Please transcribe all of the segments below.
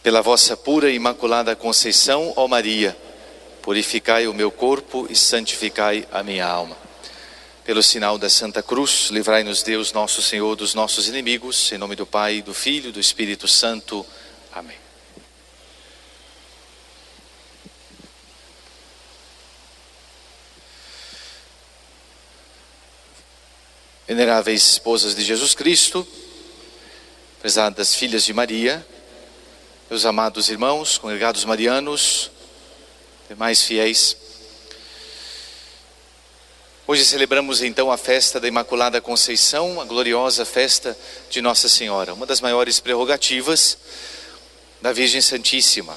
Pela vossa pura e imaculada conceição, ó Maria, purificai o meu corpo e santificai a minha alma. Pelo sinal da Santa Cruz, livrai-nos Deus nosso Senhor dos nossos inimigos, em nome do Pai, do Filho e do Espírito Santo. Amém. Veneráveis esposas de Jesus Cristo, prezadas filhas de Maria, meus amados irmãos, congregados marianos, demais fiéis, hoje celebramos então a festa da Imaculada Conceição, a gloriosa festa de Nossa Senhora, uma das maiores prerrogativas da Virgem Santíssima.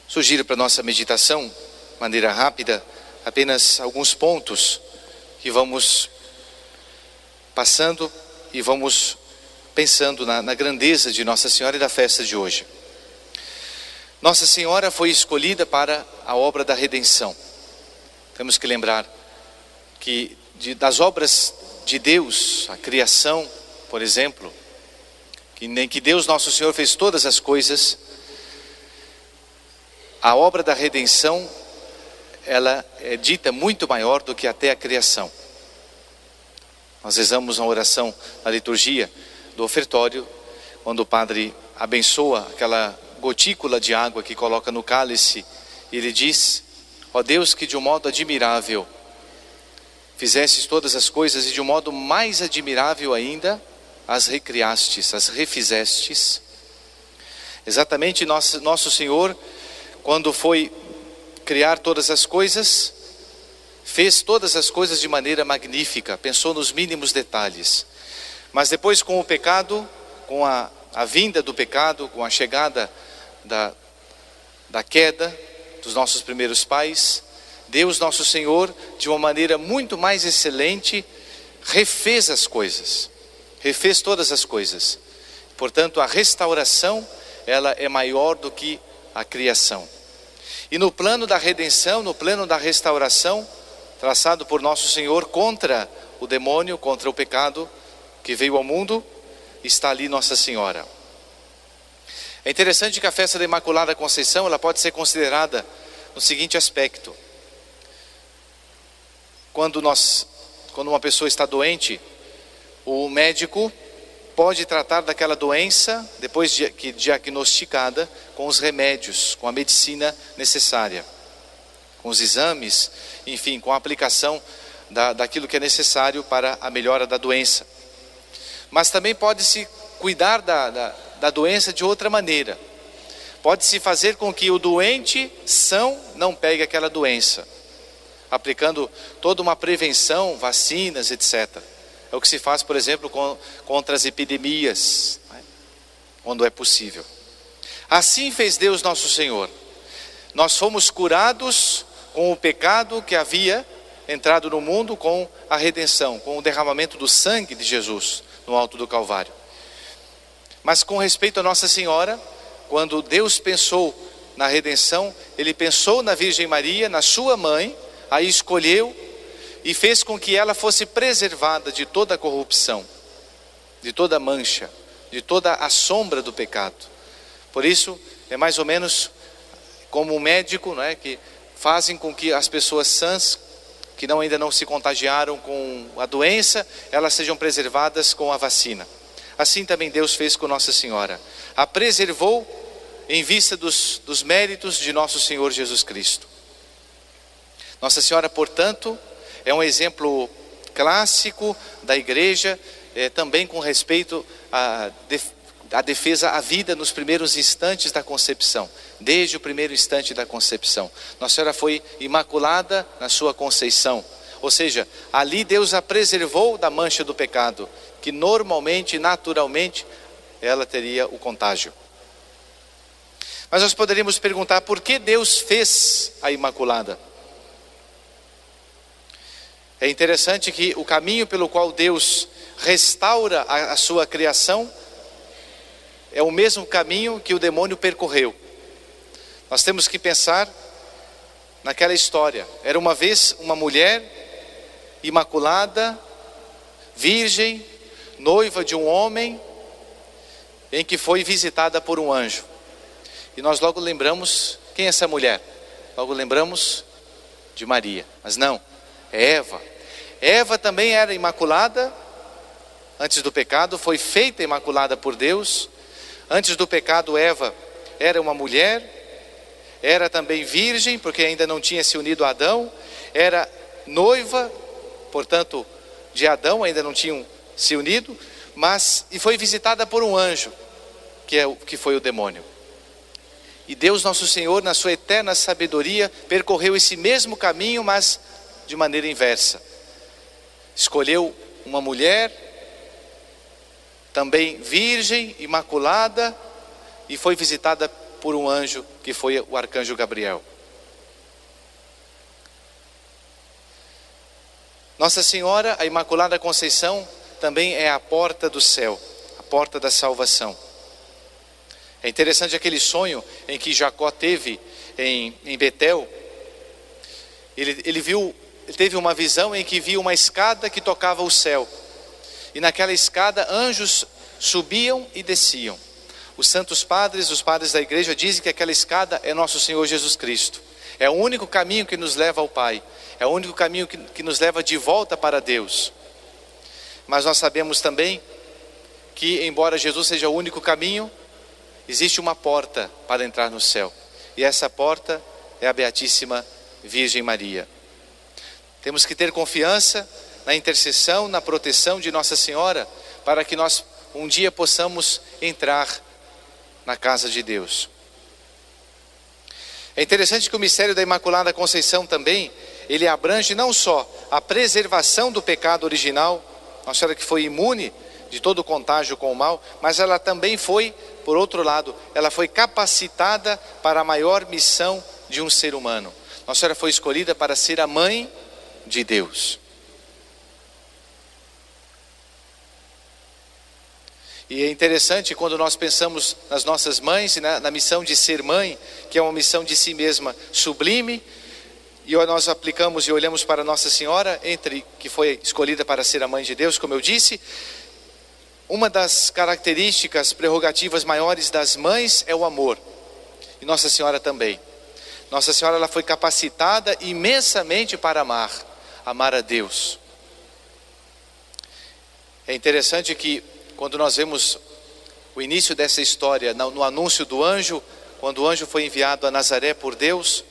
Sugiro para nossa meditação, de maneira rápida, apenas alguns pontos que vamos passando e vamos pensando na grandeza de Nossa Senhora e da festa de hoje. Nossa Senhora foi escolhida para a obra da redenção. Temos que lembrar que das obras de Deus, a criação, por exemplo, em que Deus Nosso Senhor fez todas as coisas, a obra da redenção, ela é dita muito maior do que até a criação. Nós rezamos uma oração na liturgia do ofertório, quando o padre abençoa aquela gotícula de água que coloca no cálice, e ele diz: ó Deus, que de um modo admirável fizestes todas as coisas, e de um modo mais admirável ainda as recriastes, as refizestes. Exatamente nosso Senhor, quando foi criar todas as coisas, fez todas as coisas de maneira magnífica, pensou nos mínimos detalhes. Mas depois, com o pecado, com a vinda do pecado, com a chegada da queda dos nossos primeiros pais, Deus Nosso Senhor, de uma maneira muito mais excelente, refez as coisas, refez todas as coisas. Portanto, a restauração, ela é maior do que a criação. E no plano da redenção, no plano da restauração, traçado por Nosso Senhor contra o demônio, contra o pecado que veio ao mundo, está ali Nossa Senhora. É interessante que a festa da Imaculada Conceição, ela pode ser considerada no seguinte aspecto: quando uma pessoa está doente, o médico pode tratar daquela doença, depois de diagnosticada, com os remédios, com a medicina necessária, com os exames, enfim, com a aplicação daquilo que é necessário para a melhora da doença. Mas também pode-se cuidar da doença de outra maneira. Pode-se fazer com que o doente são não pegue aquela doença, aplicando toda uma prevenção, vacinas, etc. É o que se faz, por exemplo, contra as epidemias, né? Quando é possível. Assim fez Deus Nosso Senhor. Nós fomos curados com o pecado que havia entrado no mundo, com a redenção, com o derramamento do sangue de Jesus no alto do Calvário. Mas com respeito a Nossa Senhora, quando Deus pensou na redenção, Ele pensou na Virgem Maria, na sua mãe, a escolheu e fez com que ela fosse preservada de toda a corrupção, de toda a mancha, de toda a sombra do pecado. Por isso, é mais ou menos como um médico, não é, que fazem com que as pessoas sãs, que ainda não se contagiaram com a doença, elas sejam preservadas com a vacina. Assim também Deus fez com Nossa Senhora. A preservou em vista dos méritos de Nosso Senhor Jesus Cristo. Nossa Senhora, portanto, é um exemplo clássico da igreja, também com respeito à defesa à vida nos primeiros instantes da concepção. Desde o primeiro instante da concepção, Nossa Senhora foi imaculada na sua conceição. Ou seja, ali Deus a preservou da mancha do pecado, que normalmente, naturalmente, ela teria o contágio. Mas nós poderíamos perguntar: por que Deus fez a Imaculada? É interessante que o caminho pelo qual Deus restaura a sua criação é o mesmo caminho que o demônio percorreu. Nós temos que pensar naquela história. Era uma vez uma mulher imaculada, virgem, noiva de um homem, em que foi visitada por um anjo. E nós logo lembramos, quem é essa mulher? Logo lembramos de Maria, mas não, é Eva. Eva também era imaculada antes do pecado, foi feita imaculada por Deus. Antes do pecado, Eva era uma mulher, era também virgem, porque ainda não tinha se unido a Adão, era noiva, portanto, de Adão, ainda não tinham se unido, e foi visitada por um anjo, que foi o demônio. E Deus nosso Senhor, na sua eterna sabedoria, percorreu esse mesmo caminho, mas de maneira inversa. Escolheu uma mulher, também virgem, imaculada, e foi visitada por um anjo, que foi o arcanjo Gabriel. Nossa Senhora, a Imaculada Conceição, também é a porta do céu, a porta da salvação. É interessante aquele sonho em que Jacó teve em Betel. Ele teve uma visão em que viu uma escada que tocava o céu. E naquela escada anjos subiam e desciam. Os santos padres, os padres da igreja dizem que aquela escada é nosso Senhor Jesus Cristo. É o único caminho que nos leva ao Pai. É o único caminho que nos leva de volta para Deus. Mas nós sabemos também que, embora Jesus seja o único caminho, existe uma porta para entrar no céu. E essa porta é a Beatíssima Virgem Maria. Temos que ter confiança na intercessão, na proteção de Nossa Senhora, para que nós um dia possamos entrar na casa de Deus. É interessante que o mistério da Imaculada Conceição também, ele abrange não só a preservação do pecado original, Nossa Senhora que foi imune de todo o contágio com o mal, mas ela também foi, por outro lado, ela foi capacitada para a maior missão de um ser humano. Nossa Senhora foi escolhida para ser a mãe de Deus. E é interessante quando nós pensamos nas nossas mães e na missão de ser mãe, que é uma missão de si mesma sublime, e nós aplicamos e olhamos para Nossa Senhora, que foi escolhida para ser a mãe de Deus, como eu disse. Uma das características, prerrogativas maiores das mães é o amor. E Nossa Senhora também. Nossa Senhora ela foi capacitada imensamente para amar a Deus. É interessante que quando nós vemos o início dessa história, no anúncio do anjo, quando o anjo foi enviado a Nazaré por Deus,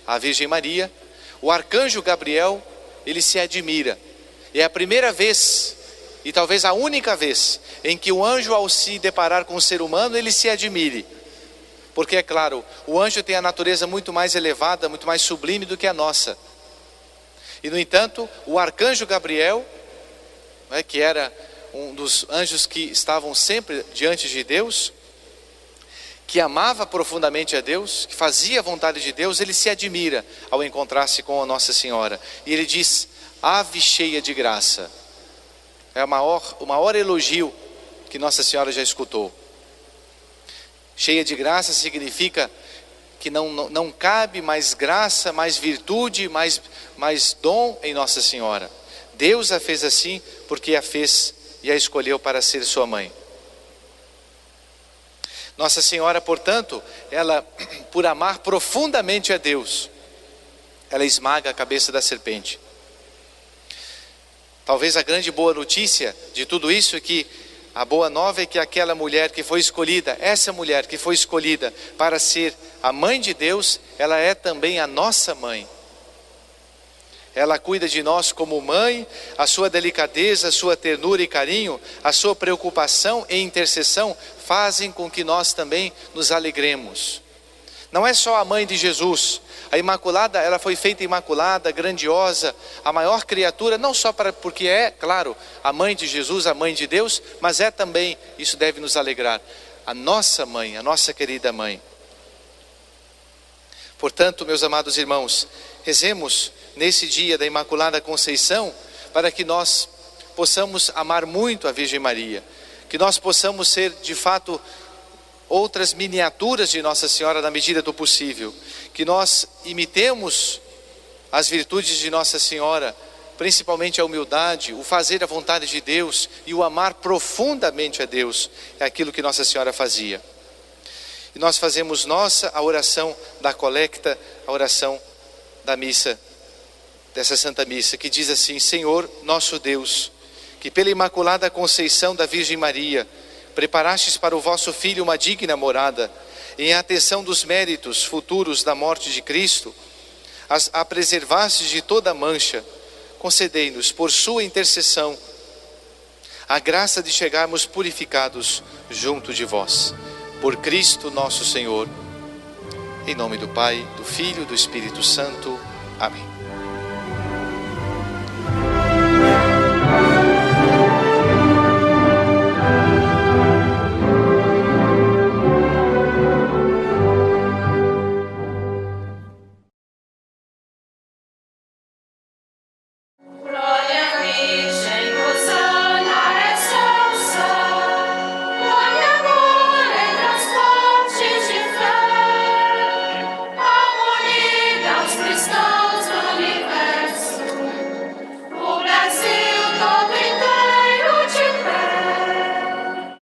a Virgem Maria, o arcanjo Gabriel, ele se admira. É a primeira vez, e talvez a única vez, em que o anjo, ao se deparar com o ser humano, ele se admire. Porque é claro, o anjo tem a natureza muito mais elevada, muito mais sublime do que a nossa. E no entanto, o arcanjo Gabriel, que era um dos anjos que estavam sempre diante de Deus, que amava profundamente a Deus, que fazia a vontade de Deus, ele se admira ao encontrar-se com a Nossa Senhora. E ele diz, ave cheia de graça. É o maior elogio que Nossa Senhora já escutou. Cheia de graça significa que não cabe mais graça, mais virtude, mais dom em Nossa Senhora. Deus a fez assim porque a fez e a escolheu para ser sua mãe. Nossa Senhora, portanto, ela, por amar profundamente a Deus, ela esmaga a cabeça da serpente. Talvez a grande boa notícia de tudo isso é que a boa nova é que aquela mulher que foi escolhida, essa mulher que foi escolhida para ser a mãe de Deus, ela é também a nossa mãe. Ela cuida de nós como mãe, a sua delicadeza, a sua ternura e carinho, a sua preocupação e intercessão fazem com que nós também nos alegremos. Não é só a mãe de Jesus, a Imaculada, ela foi feita imaculada, grandiosa, a maior criatura, não só porque é, claro, a mãe de Jesus, a mãe de Deus, mas é também, isso deve nos alegrar, a nossa mãe, a nossa querida mãe. Portanto, meus amados irmãos, rezemos nesse dia da Imaculada Conceição, para que nós possamos amar muito a Virgem Maria, que nós possamos ser de fato outras miniaturas de Nossa Senhora na medida do possível, que nós imitemos as virtudes de Nossa Senhora principalmente a humildade, o fazer a vontade de Deus e o amar profundamente a Deus, é aquilo que Nossa Senhora fazia. E nós fazemos nossa a oração da colecta, a oração da missa, dessa Santa Missa, que diz assim: Senhor nosso Deus, que pela Imaculada Conceição da Virgem Maria, preparastes para o vosso Filho uma digna morada, em atenção dos méritos futuros da morte de Cristo, a preservastes de toda mancha, concedei-nos, por sua intercessão, a graça de chegarmos purificados junto de vós. Por Cristo nosso Senhor. Em nome do Pai, do Filho e do Espírito Santo. Amém.